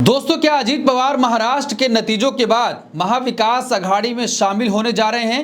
दोस्तों, क्या अजीत पवार महाराष्ट्र के नतीजों के बाद महाविकास अघाड़ी में शामिल होने जा रहे हैं?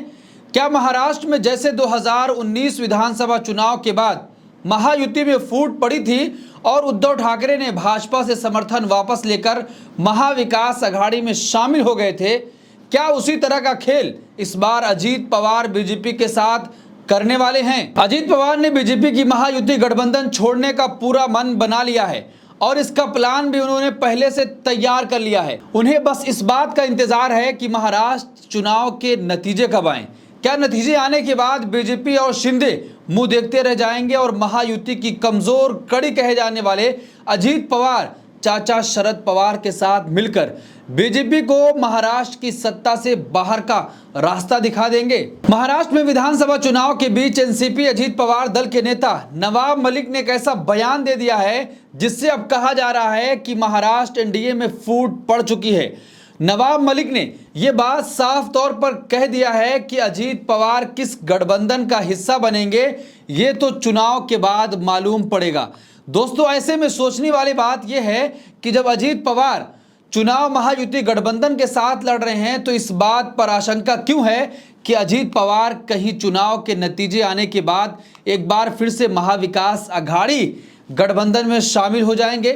क्या महाराष्ट्र में जैसे 2019 विधानसभा चुनाव के बाद महायुति में फूट पड़ी थी और उद्धव ठाकरे ने भाजपा से समर्थन वापस लेकर महाविकास अघाड़ी में शामिल हो गए थे, क्या उसी तरह का खेल इस बार अजीत पवार बीजेपी के साथ करने वाले हैं? अजीत पवार ने बीजेपी की महायुति गठबंधन छोड़ने का पूरा मन बना लिया है और इसका प्लान भी उन्होंने पहले से तैयार कर लिया है। उन्हें बस इस बात का इंतजार है कि महाराष्ट्र चुनाव के नतीजे कब आएं। क्या नतीजे आने के बाद बीजेपी और शिंदे मुंह देखते रह जाएंगे और महायुति की कमजोर कड़ी कहे जाने वाले अजीत पवार चाचा शरद पवार के साथ मिलकर बीजेपी को महाराष्ट्र की सत्ता से बाहर का रास्ता दिखा देंगे? महाराष्ट्र में विधानसभा चुनाव के बीच एनसीपी अजीत पवार दल के नेता नवाब मलिक ने एक ऐसा बयान दे दिया है जिससे अब कहा जा रहा है कि महाराष्ट्र एनडीए में फूट पड़ चुकी है। नवाब मलिक ने यह बात साफ तौर पर कह दिया है कि अजीत पवार किस गठबंधन का हिस्सा बनेंगे ये तो चुनाव के बाद मालूम पड़ेगा। दोस्तों, ऐसे में सोचने वाली बात यह है कि जब अजीत पवार चुनाव महायुति गठबंधन के साथ लड़ रहे हैं तो इस बात पर आशंका क्यों है कि अजीत पवार कहीं चुनाव के नतीजे आने के बाद एक बार फिर से महाविकास अघाड़ी गठबंधन में शामिल हो जाएंगे?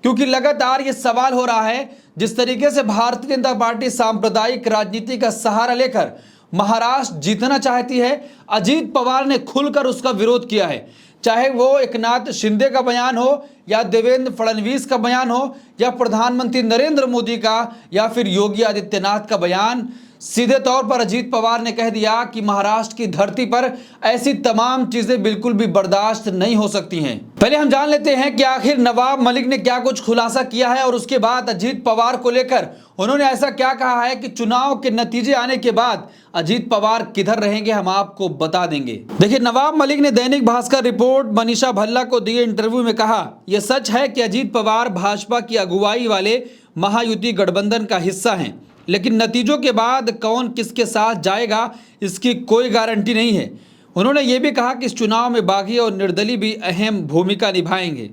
क्योंकि लगातार ये सवाल हो रहा है, जिस तरीके से भारतीय जनता पार्टी सांप्रदायिक राजनीति का सहारा लेकर महाराष्ट्र जीतना चाहती है, अजीत पवार ने खुलकर उसका विरोध किया है। चाहे वो एकनाथ शिंदे का बयान हो या देवेंद्र फडणवीस का बयान हो या प्रधानमंत्री नरेंद्र मोदी का या फिर योगी आदित्यनाथ का बयान, सीधे तौर पर अजीत पवार ने कह दिया कि महाराष्ट्र की धरती पर ऐसी तमाम चीजें बिल्कुल भी बर्दाश्त नहीं हो सकती हैं। पहले हम जान लेते हैं कि आखिर नवाब मलिक ने क्या कुछ खुलासा किया है और उसके बाद अजीत पवार को लेकर उन्होंने ऐसा क्या कहा है कि चुनाव के नतीजे आने के बाद अजीत पवार किधर रहेंगे, हम आपको बता देंगे। देखिए, नवाब मलिक ने दैनिक भास्कर रिपोर्ट मनीषा भल्ला को दिए इंटरव्यू में कहा, यह सच है कि अजीत पवार भाजपा की अगुवाई वाले महायुति गठबंधन का हिस्सा हैं, लेकिन नतीजों के बाद कौन किसके साथ जाएगा इसकी कोई गारंटी नहीं है। उन्होंने ये भी कहा कि इस चुनाव में बागी और निर्दलीय भी अहम भूमिका निभाएंगे।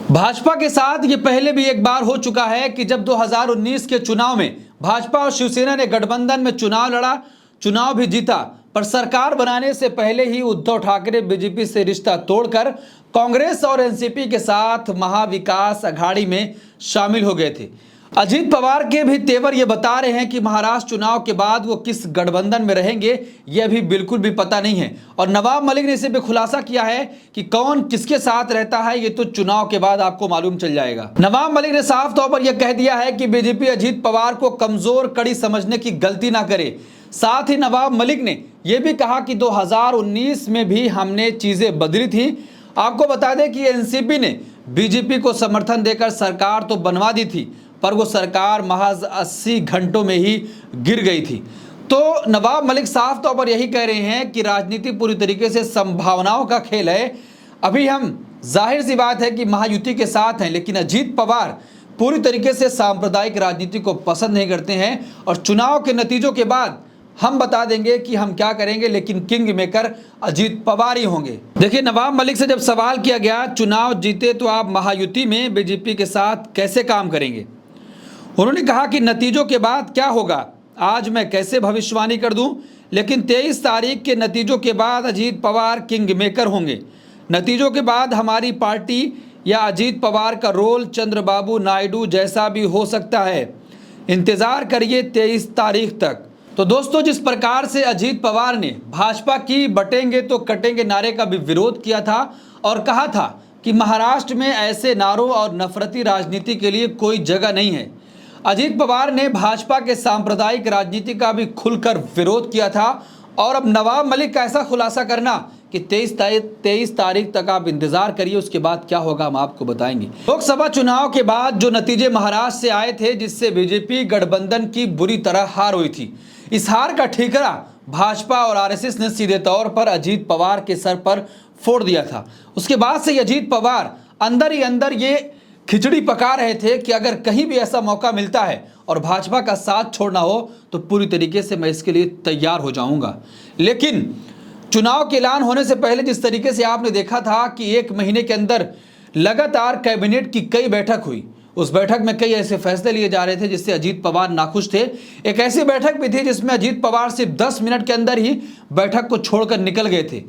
भाजपा के साथ ये पहले भी एक बार हो चुका है कि जब 2019 के चुनाव में भाजपा और शिवसेना ने गठबंधन में चुनाव लड़ा, चुनाव भी जीता, पर सरकार बनाने से पहले ही उद्धव ठाकरे बीजेपी से रिश्ता तोड़कर कांग्रेस और एनसीपी के साथ महाविकास अघाड़ी में शामिल हो गए थे। अजीत पवार के भी तेवर ये बता रहे हैं कि महाराष्ट्र चुनाव के बाद वो किस गठबंधन में रहेंगे यह भी बिल्कुल भी पता नहीं है। और नवाब मलिक ने इसे भी खुलासा किया है कि कौन किसके साथ रहता है ये तो चुनाव के बाद आपको मालूम चल जाएगा। नवाब मलिक ने साफ तौर पर यह कह दिया है कि बीजेपी अजीत पवार को कमजोर कड़ी समझने की गलती ना करे। साथ ही नवाब मलिक ने यह भी कहा कि 2019 में भी हमने चीजें बदली थी। आपको बता दें कि एनसीपी ने बीजेपी को समर्थन देकर सरकार तो बनवा दी थी, पर वो सरकार महज 80 घंटों में ही गिर गई थी। तो नवाब मलिक साफ तौर पर यही कह रहे हैं कि राजनीति पूरी तरीके से संभावनाओं का खेल है। अभी हम जाहिर सी बात है कि महायुति के साथ हैं, लेकिन अजीत पवार पूरी तरीके से सांप्रदायिक राजनीति को पसंद नहीं करते हैं और चुनाव के नतीजों के बाद हम बता देंगे कि हम क्या करेंगे, लेकिन किंग मेकर अजीत पवार ही होंगे। देखिए, नवाब मलिक से जब सवाल किया गया चुनाव जीते तो आप महायुति में बीजेपी के साथ कैसे काम करेंगे, उन्होंने कहा कि नतीजों के बाद क्या होगा आज मैं कैसे भविष्यवाणी कर दूं, लेकिन 23 तारीख के नतीजों के बाद अजीत पवार किंग मेकर होंगे। नतीजों के बाद हमारी पार्टी या अजीत पवार का रोल चंद्रबाबू नायडू जैसा भी हो सकता है। इंतज़ार करिए 23 तारीख तक। तो दोस्तों, जिस प्रकार से अजीत पवार ने भाजपा की बटेंगे तो कटेंगे नारे का भी विरोध किया था और कहा था कि महाराष्ट्र में ऐसे नारों और नफरती राजनीति के लिए कोई जगह नहीं है, अजीत पवार ने भाजपा के सांप्रदायिक राजनीति का भी खुलकर विरोध किया था। और अब नवाब मलिक का ऐसा खुलासा करना कि 23 तारीख तक आप इंतजार करिए, उसके बाद क्या होगा हम आपको बताएंगे। लोकसभा चुनाव के बाद जो नतीजे महाराष्ट्र से आए थे, जिससे बीजेपी गठबंधन की बुरी तरह हार हुई थी, इस हार का ठीकरा भाजपा और आरएसएस ने सीधे तौर पर अजीत पवार के सर पर फोड़ दिया था। उसके बाद से अजीत पवार अंदर ही अंदर ये खिचड़ी पका रहे थे कि अगर कहीं भी ऐसा मौका मिलता है और भाजपा का साथ छोड़ना हो तो पूरी तरीके से मैं इसके लिए तैयार हो जाऊंगा। लेकिन चुनाव के ऐलान होने से पहले जिस तरीके से आपने देखा था कि 1 महीने के अंदर लगातार कैबिनेट की कई बैठक हुई, उस बैठक में कई ऐसे फैसले लिए जा रहे थे जिससे अजीत पवार नाखुश थे। एक ऐसी बैठक भी थी जिसमें अजीत पवार सिर्फ 10 मिनट के अंदर ही बैठक को छोड़कर निकल गए थे।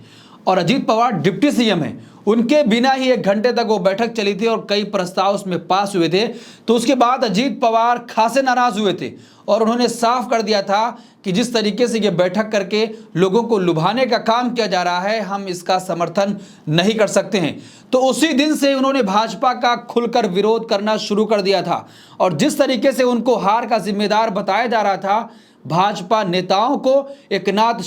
और अजीत पवार डिप्टी सीएम हैं, उनके बिना ही 1 घंटे तक वो बैठक चली थी और कई प्रस्ताव उसमें पास हुए थे। तो उसके बाद अजीत पवार खासे नाराज हुए थे और उन्होंने साफ कर दिया था कि जिस तरीके से ये बैठक करके लोगों को लुभाने का काम किया जा रहा है, हम इसका समर्थन नहीं कर सकते हैं। तो उसी दिन से उन्होंने भाजपा का खुलकर विरोध करना शुरू कर दिया था। और जिस तरीके से उनको हार का जिम्मेदार बताया जा रहा था, भाजपा नेताओं और एकनाथ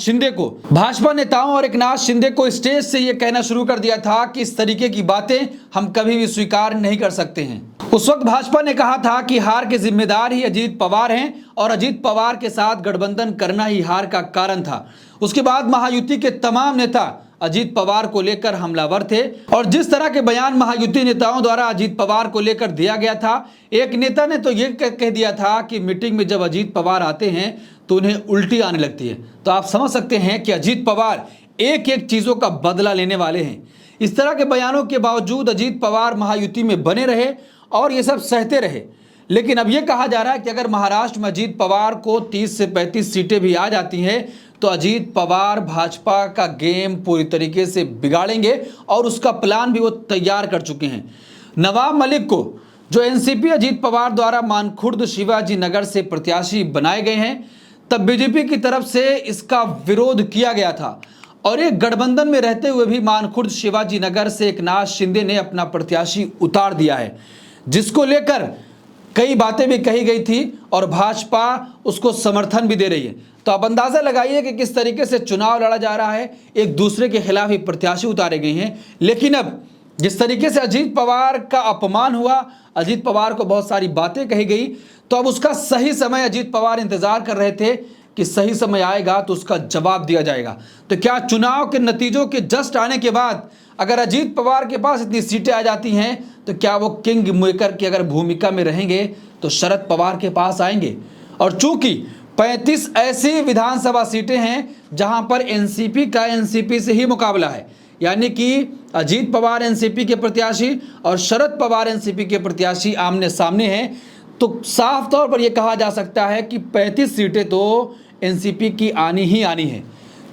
शिंदे को स्टेज से यह कहना शुरू कर दिया था कि इस तरीके की बातें हम कभी भी स्वीकार नहीं कर सकते हैं। उस वक्त भाजपा ने कहा था कि हार के जिम्मेदार ही अजीत पवार हैं और अजीत पवार के साथ गठबंधन करना ही हार का कारण था। उसके बाद महायुति के तमाम नेता अजीत पवार को लेकर हमलावर थे और जिस तरह के बयान महायुति नेताओं द्वारा अजीत पवार को लेकर दिया गया था, एक नेता ने तो ये कह दिया था कि मीटिंग में जब अजीत पवार आते हैं तो उन्हें उल्टी आने लगती है। तो आप समझ सकते हैं कि अजीत पवार एक एक चीज़ों का बदला लेने वाले हैं। इस तरह के बयानों के बावजूद अजीत पवार महायुति में बने रहे और ये सब सहते रहे। लेकिन अब ये कहा जा रहा है कि अगर महाराष्ट्र में अजीत पवार को 30 से 35 सीटें भी आ जाती हैं तो अजीत पवार भाजपा का गेम पूरी तरीके से बिगाड़ेंगे और उसका प्लान भी वो तैयार कर चुके हैं। नवाब मलिक को जो एनसीपी अजीत पवार द्वारा मानखुर्द शिवाजी नगर से प्रत्याशी बनाए गए हैं, तब बीजेपी की तरफ से इसका विरोध किया गया था और एक गठबंधन में रहते हुए भी मानखुर्द शिवाजी नगर से एकनाथ शिंदे ने अपना प्रत्याशी उतार दिया है, जिसको लेकर कई बातें भी कही गई थी और भाजपा उसको समर्थन भी दे रही है। तो आप अंदाजा लगाइए कि किस तरीके से चुनाव लड़ा जा रहा है, एक दूसरे के खिलाफ ही प्रत्याशी उतारे गए हैं। लेकिन अब जिस तरीके से अजीत पवार का अपमान हुआ, अजीत पवार को बहुत सारी बातें कही गई, तो अब उसका सही समय अजीत पवार इंतजार कर रहे थे कि सही समय आएगा तो उसका जवाब दिया जाएगा। तो क्या चुनाव के नतीजों के जस्ट आने के बाद अगर अजीत पवार के पास इतनी सीटें आ जाती हैं तो क्या वो किंग मेकर की अगर भूमिका में रहेंगे तो शरद पवार के पास आएंगे? और चूंकि 35 ऐसी विधानसभा सीटें हैं जहां पर एनसीपी का एनसीपी से ही मुकाबला है, यानी कि अजीत पवार एनसीपी के प्रत्याशी और शरद पवार एनसीपी के प्रत्याशी आमने सामने हैं, तो साफ तौर पर यह कहा जा सकता है कि 35 सीटें तो एनसीपी की आनी ही आनी है।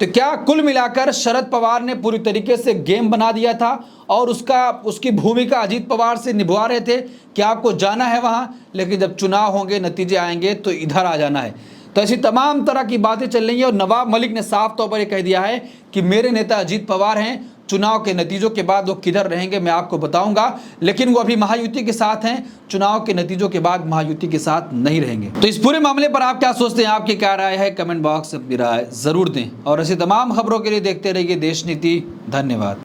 तो क्या कुल मिलाकर शरद पवार ने पूरी तरीके से गेम बना दिया था और उसकी भूमिका अजीत पवार से निभा रहे थे कि आपको जाना है वहां, लेकिन जब चुनाव होंगे, नतीजे आएंगे तो इधर आ जाना है। तो ऐसी तमाम तरह की बातें चल रही हैं और नवाब मलिक ने साफ तौर पर यह कह दिया है कि मेरे नेता अजीत पवार हैं, चुनाव के नतीजों के बाद वो किधर रहेंगे मैं आपको बताऊंगा, लेकिन वो अभी महायुति के साथ हैं, चुनाव के नतीजों के बाद महायुति के साथ नहीं रहेंगे। तो इस पूरे मामले पर आप क्या सोचते हैं, आपकी क्या राय है? कमेंट बॉक्स में अपनी राय जरूर दें और ऐसी तमाम खबरों के लिए देखते रहिए देश नीति। धन्यवाद।